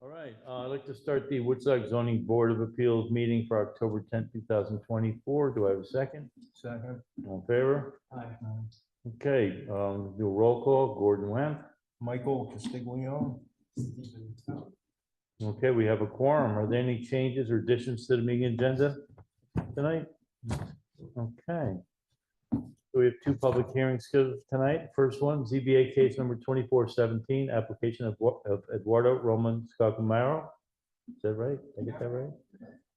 All right, I'd like to start the Woodstock Zoning Board of Appeals meeting for October 10th, 2024. Do I have a second? Second. All in favor? Aye. Okay, do a roll call. Gordon Wemp. Michael Castiglione. Okay, we have a quorum. Are there any changes or additions to the meeting agenda tonight? Okay. So we have two public hearings scheduled tonight. First one, ZBA case number 2417, application of Eduardo Roman Scacumaro. Is that right? Did I get that right?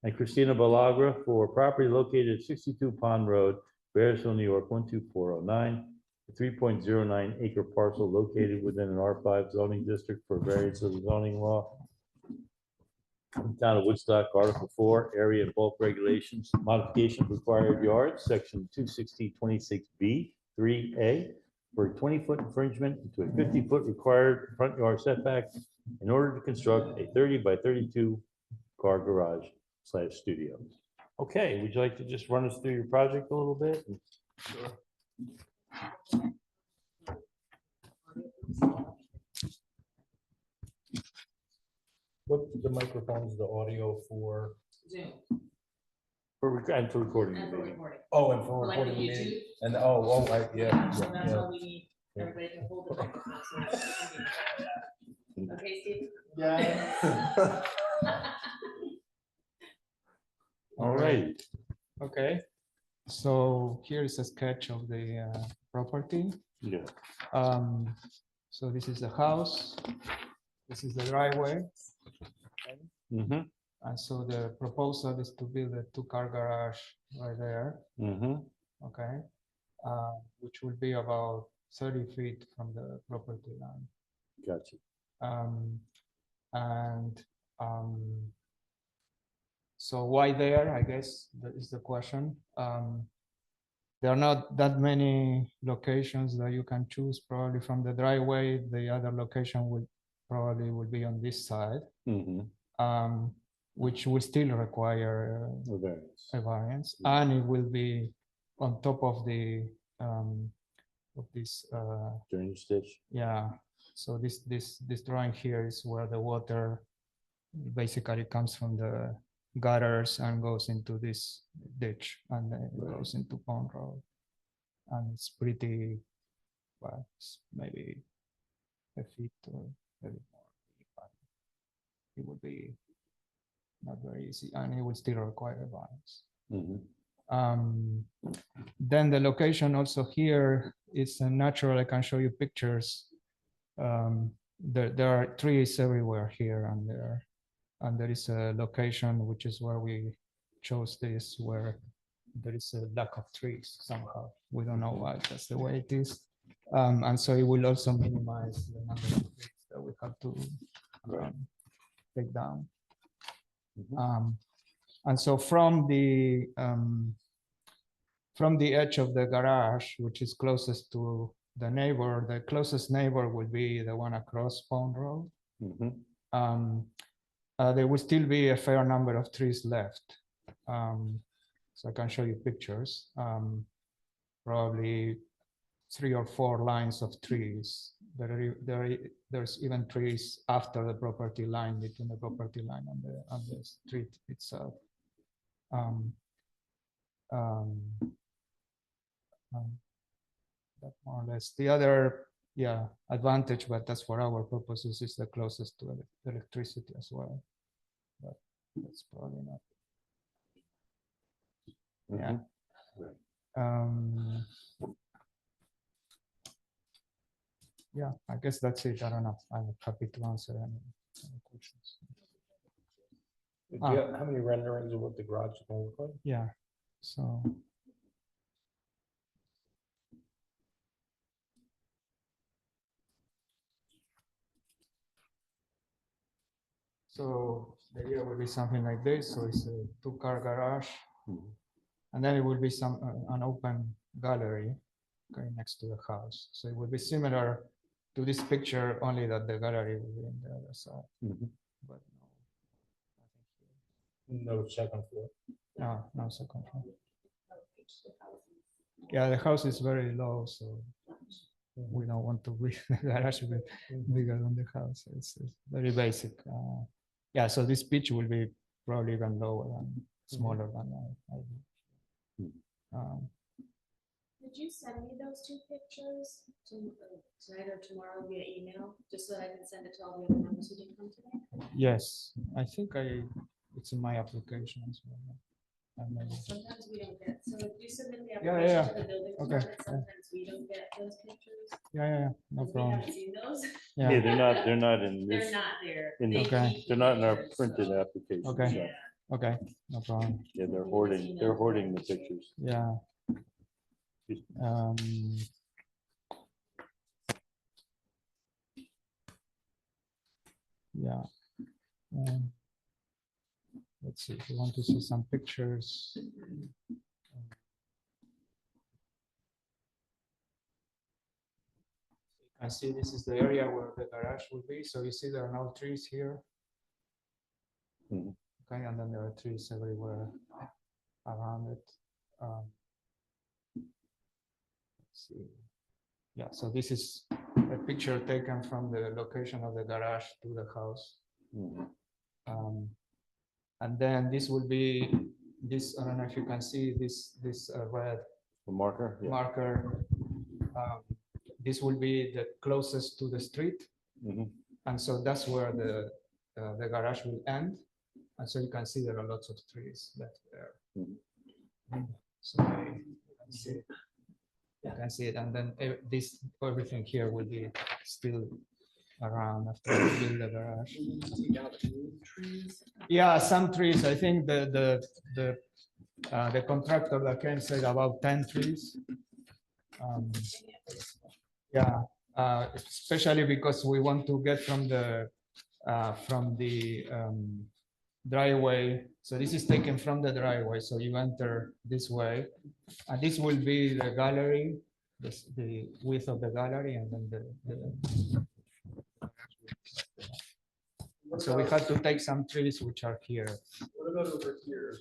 And Christina Balagra for property located at 62 Pond Road, Bearsville, New York, 12409. A 3.09 acre parcel located within an R5 zoning district for variance of the zoning law. Town of Woodstock, Article 4, Area and Bulk Regulations, Modification of Required Yards, Section 26026B, 3A, for a 20-foot infringement into a 50-foot required front yard setback in order to construct a 30 by 32 car garage / studio. Okay, would you like to just run us through your project a little bit? Sure. What the microphones, the audio for? Zoom. For recording the And for meeting. recording. Oh, and for For like recording the the YouTube. meeting. And right, yeah. So that's yeah. why we need everybody to hold the microphone. So it's convenient. Okay, Steve? Yeah. All right. Okay, so here is a sketch of the property. Yeah. So this is the house, this is the driveway, Mm-hmm. and so the proposal is to build a two-car garage right there, Mm-hmm. okay? Which will be about 30 feet from the property line. Gotcha. So why there, I guess, that is the question. There are not that many locations that you can choose. Probably from the driveway, the other location would probably be on this side, Mm-hmm. Which will still require a variance, and it will be on top of the of this. Drainage ditch. Yeah. So this drawing here is where the water basically comes from the gutters and goes into this ditch, and then it goes into Pond Road, and it's pretty, well, it's maybe a feet or maybe more, but it would be not very easy, and it would still require a variance. Mm-hmm. Then the location also here is natural. I can show you pictures. There are trees everywhere here and there. And there is a location, which is where we chose this, where there is a lack of trees somehow. We don't know why, that's the way it is. And so it will also minimize the number of trees that we have to take down. Mm-hmm. And so from the edge of the garage, which is closest to the neighbor, the closest neighbor will be the one across Pond Road. Mm-hmm. There will still be a fair number of trees left. So I can show you pictures. Probably 3 or 4 lines of trees. There's even trees after the property line, between the property line and the street itself. That more or less. The other advantage, but that's for our purposes, is the closest to electricity as well. But that's probably not. Yeah. Yeah, I guess that's it. I don't know. I'm happy to answer any questions. How many renderings of what the garage is going to look like? Yeah. So the area will be something like this. So it's a 2-car garage, and then it will be an open gallery next to the house. So it will be similar to this picture, only that the gallery will be on the other side. But No second floor. no second floor. Yeah, the house is very low, so we don't want to be the garage bigger than the house. It's very basic. Yeah, so this pitch will be probably even lower and smaller than that. Could you send me those two pictures tonight or tomorrow via email, just so that I can send it to all the other members who didn't come today? Yes, I think it's in my application as well. Sometimes we don't get, so if you submit the Yeah, application yeah, to the building okay, department, yeah. sometimes we don't get those pictures. Yeah, no 'Cause we problem. haven't seen those. Yeah, Yeah, they're not in They're this, not there. in They the- Okay. keep they're not in our pictures, printed so, application. Okay. so, yeah. okay, no problem. Yeah, they're hoarding the pictures. Yeah. Um, yeah. Let's see, if you want to see some pictures. I see this is the area where the garage will be. So you see there are no trees here. Mhm. Okay, and then there are trees everywhere around it. Let's see. Yeah, so this is a picture taken from the location of the garage to the house. Mhm. And then this will be this. I don't know if you can see this red The marker? Yeah. marker. This will be the closest to the street, Mhm. and so that's where the garage will end. And so you can see there are lots of trees left there. So you can see it, and then everything here will be still around after we build the garage. Yeah, some trees. I think the contractor that came said about 10 trees. Yeah, especially because we want to get from the driveway. So this is taken from the driveway. So you enter this way, and this will be the gallery, the width of the gallery, and then so we had to take some trees which are here. What about over here?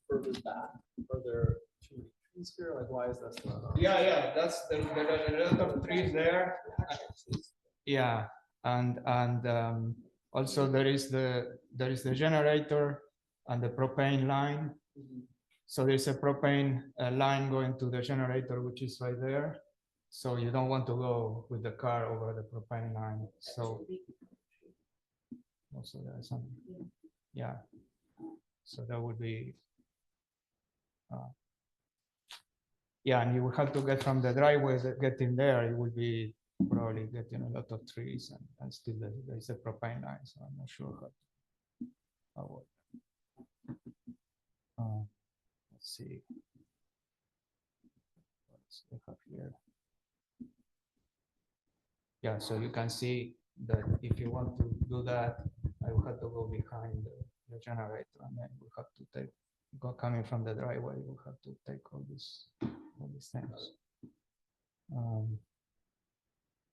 Further back, are there two trees here? Like, why is that not? Yeah, that's there are a lot of trees there. Yeah, and also there is the generator and the propane line. So there's a propane line going to the generator, which is right there. So you don't want to go with the car over the propane line. So also there's some, yeah. So that would be, yeah, and you will have to get from the driveway, get in there, it will be probably getting a lot of trees and still there's a propane line, so I'm not sure how let's see. What's we have here? Yeah, so you can see that if you want to do that, I will have to go behind the generator, and then we have to coming from the driveway, we'll have to take all these things.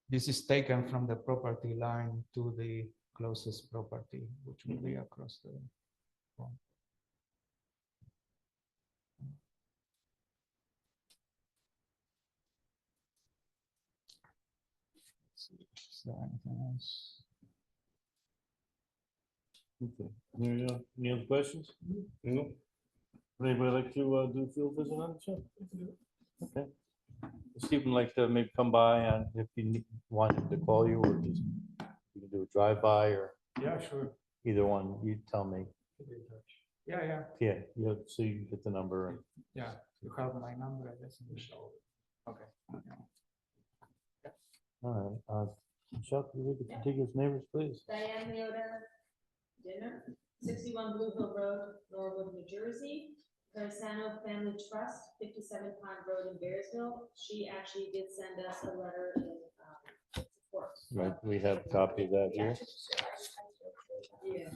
This is taken from the property line to the closest property, which will be across the front. Let's see, is there anything else? Okay. Any other questions? No. Would anybody like to do a field visit on the show? Okay. Stephen like to maybe come by and if you want him to call you or just you can do a drive-by or Yeah, sure. either one, you tell me. Yeah. Yeah, so you can get the number. Yeah, you have my number, I guess, in the show. Okay. All right. Chuck, you read the contiguous neighbors, please. Diane Leota, dinner, 61 Blue Hill Road, Norwood, New Jersey. Carsano Family Trust, 57 Pond Road in Bearsville. She actually did send us a letter in support. Right, we have a copy of that here. Yeah.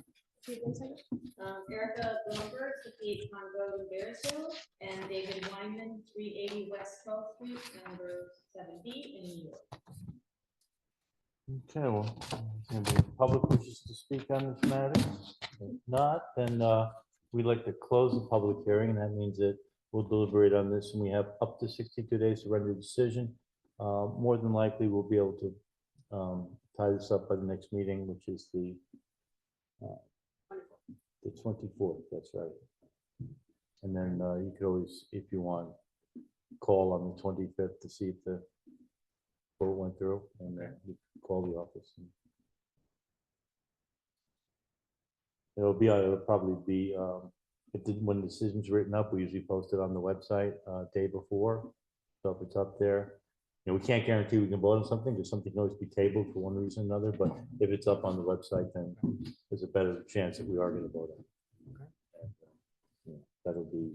Erica Bloomberg, 58 Pond Road in Bearsville, and David Wyman, 380 West 12th Street, number 7B in New York. Okay, well, anybody in the public wishes to speak on this matter? If not, then we'd like to close the public hearing, and that means that we'll deliberate on this, and we have up to 62 days to render a decision. More than likely, we'll be able to tie this up by the next meeting, which is the The 24th, that's right. And then you could always, if you want, call on the 25th to see if the vote went through, and then you call the office. It'll probably be, when the decision's written up, we usually post it on the website day before. So if it's up there, we can't guarantee we can vote on something, because something can always be tabled for one reason or another, but if it's up on the website, then there's a better chance that we are gonna vote on it. And, that'll be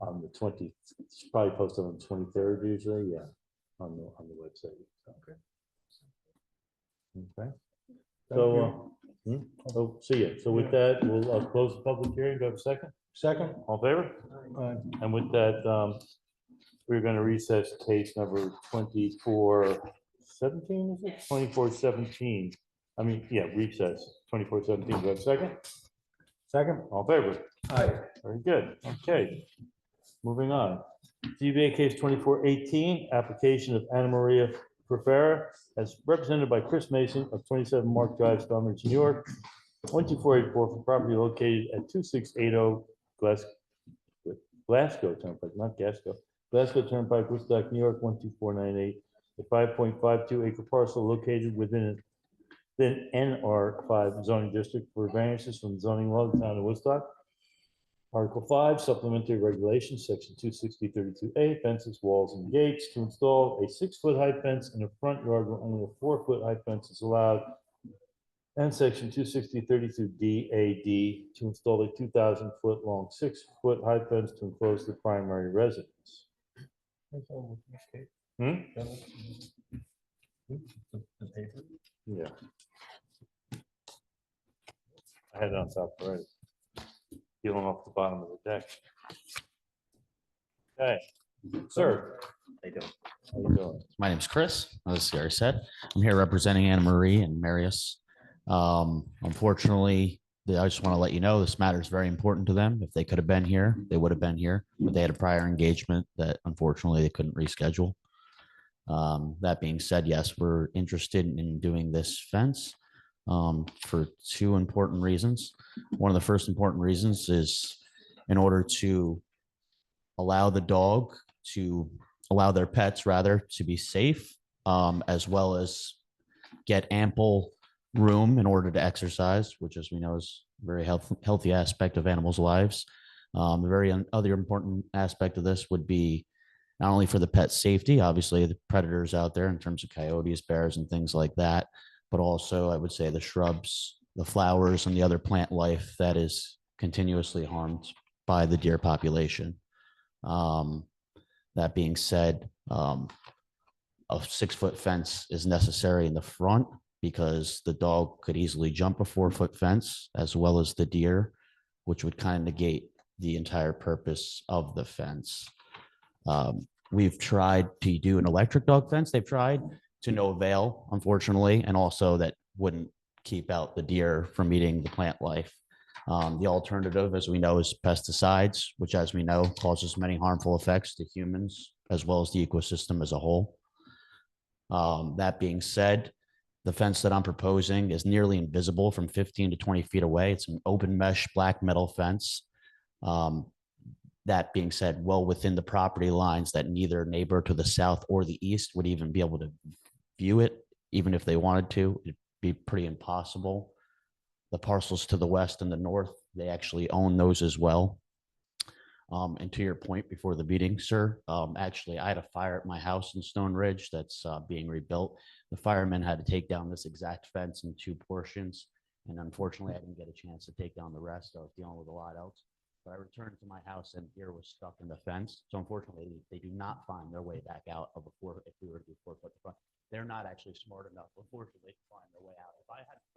on the 20, it's probably posted on the 23rd usually, yeah, on the website. So. Okay. So, see ya. So with that, we'll close the public hearing. Do I have a second? Second. All in favor? And with that, we're gonna recess case number 2417, is it? 2417. I mean, yeah, recess 2417. Do I have a second? Second. All in favor? Aye. Very good. Okay. Moving on. ZBA case 2418, application of Anna Maria Profera, as represented by Chris Mason of 27 Mark Drive, Stonebridge, New York, 12484 for property located at 2680 Glasgow Turnpike, not Gasco, Glasgow Turnpike, Woodstock, New York, 12498, a 5.52 acre parcel located within the NR5 zoning district for variances from zoning law of the town of Woodstock. Article 5, supplementary regulations, section 260-32A, fences, walls, and gates, to install a 6-foot high fence in a front yard where only a 4-foot high fence is allowed. And section 260-32D-AD, to install a 2,000-foot long 6-foot high fence to enclose the primary residence. Hmm? Yeah. I had it on top already. Peeling off the bottom of the deck. Okay, sir. How you doing? My name's Chris, as Gary said. I'm here representing Anna Marie and Marius. Unfortunately, I just want to let you know this matter is very important to them. If they could have been here, they would have been here, but they had a prior engagement that unfortunately they couldn't reschedule. That being said, yes, we're interested in doing this fence for 2 important reasons. One of the first important reasons is in order to allow their pets rather to be safe, as well as get ample room in order to exercise, which, as we know, is a very healthy aspect of animals' lives. The other important aspect of this would be not only for the pet safety, obviously the predators out there in terms of coyotes, bears, and things like that, but also I would say the shrubs, the flowers, and the other plant life that is continuously harmed by the deer population. That being said, a 6-foot fence is necessary in the front because the dog could easily jump a 4-foot fence, as well as the deer, which would kind of negate the entire purpose of the fence. We've tried to do an electric dog fence. They've tried to no avail, unfortunately, and also that wouldn't keep out the deer from eating the plant life. The alternative, as we know, is pesticides, which, as we know, causes many harmful effects to humans as well as the ecosystem as a whole. That being said, the fence that I'm proposing is nearly invisible from 15 to 20 feet away. It's an open mesh black metal fence. That being said, well within the property lines that neither neighbor to the south or the east would even be able to view it, even if they wanted to. It'd be pretty impossible. The parcels to the west and the north, they actually own those as well. And to your point before the meeting, sir, actually, I had a fire at my house in Stone Ridge that's being rebuilt. The firemen had to take down this exact fence in 2 portions. And unfortunately, I didn't get a chance to take down the rest. I was dealing with a lot else. But I returned to my house and deer was stuck in the fence. So unfortunately, they do not find their way back out of if we were to do 4 foot front. They're not actually smart enough, unfortunately, to find their way out. If I had a